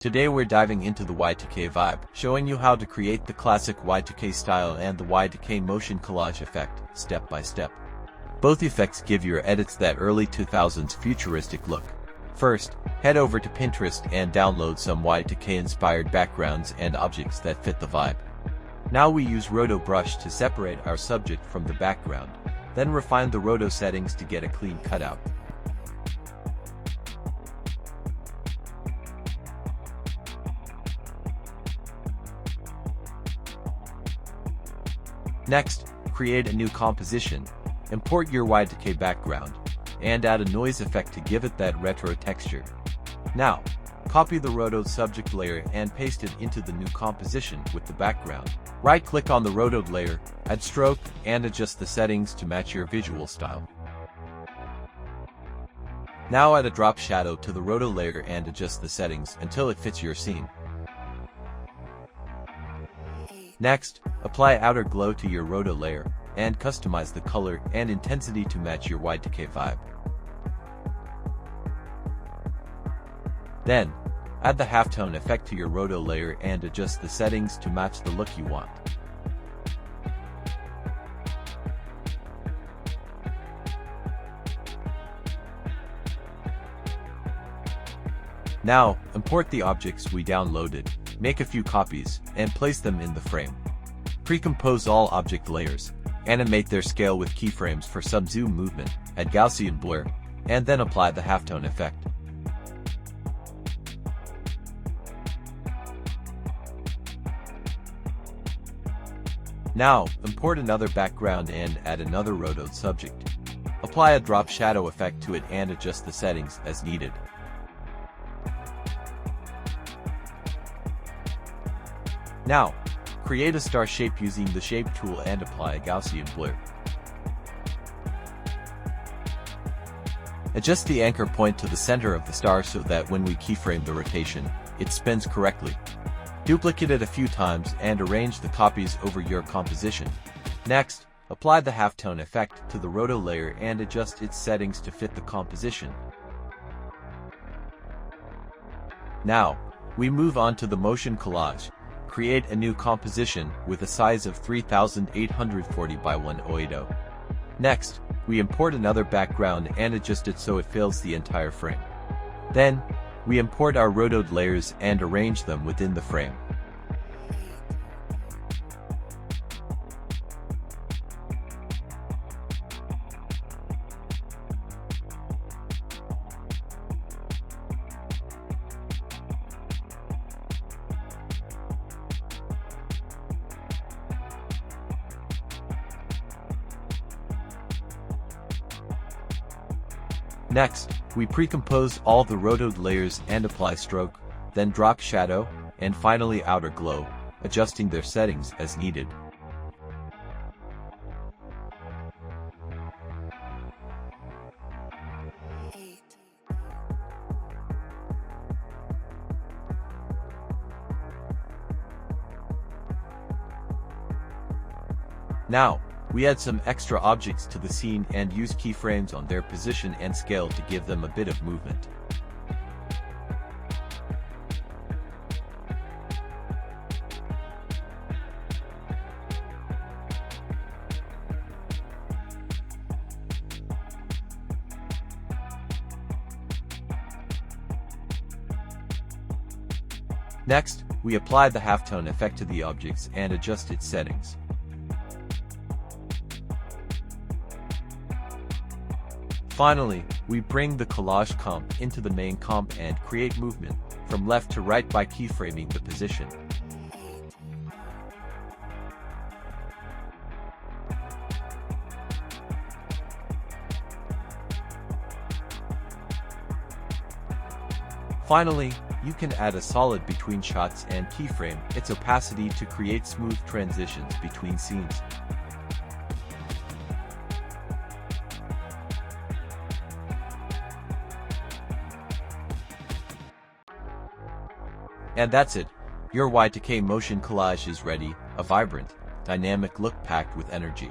Today we're diving into the Y2K vibe, showing you how to create the classic Y2K style and the Y2K motion collage effect, step by step. Both effects give your edits that early 2000s futuristic look. First, head over to Pinterest and download some Y2K inspired backgrounds and objects that fit the vibe. Now we use Roto brush to separate our subject from the background, then refine the Roto settings to get a clean cutout. Next, create a new composition, import your Y2K background, and add a noise effect to give it that retro texture. Now, copy the rotoed subject layer and paste it into the new composition with the background. Right-click on the rotoed layer, add stroke, and adjust the settings to match your visual style. Now add a drop shadow to the roto layer and adjust the settings until it fits your scene. Next, apply outer glow to your roto layer, and customize the color and intensity to match your Y2K vibe. Then, add the halftone effect to your roto layer and adjust the settings to match the look you want. Now, import the objects we downloaded, make a few copies, and place them in the frame. Pre-compose all object layers, animate their scale with keyframes for some zoom movement, add Gaussian blur, and then apply the halftone effect. Now, import another background and add another rotoed subject. Apply a drop shadow effect to it and adjust the settings as needed. Now, create a star shape using the Shape tool and apply a Gaussian blur. Adjust the anchor point to the center of the star so that when we keyframe the rotation, it spins correctly. Duplicate it a few times and arrange the copies over your composition. Next, apply the halftone effect to the roto layer and adjust its settings to fit the composition. Now, we move on to the motion collage. Create a new composition with a size of 3840 by 180. Next, we import another background and adjust it so it fills the entire frame. Then, we import our rotoed layers and arrange them within the frame. Next, we pre-compose all the rotoed layers and apply stroke, then drop shadow, and finally outer glow, adjusting their settings as needed. Now, we add some extra objects to the scene and use keyframes on their position and scale to give them a bit of movement. Next, we apply the halftone effect to the objects and adjust its settings. Finally, we bring the collage comp into the main comp and create movement from left to right by keyframing the position. Finally, you can add a solid between shots and keyframe its opacity to create smooth transitions between scenes. And that's it. Your Y2K motion collage is ready, a vibrant, dynamic look packed with energy.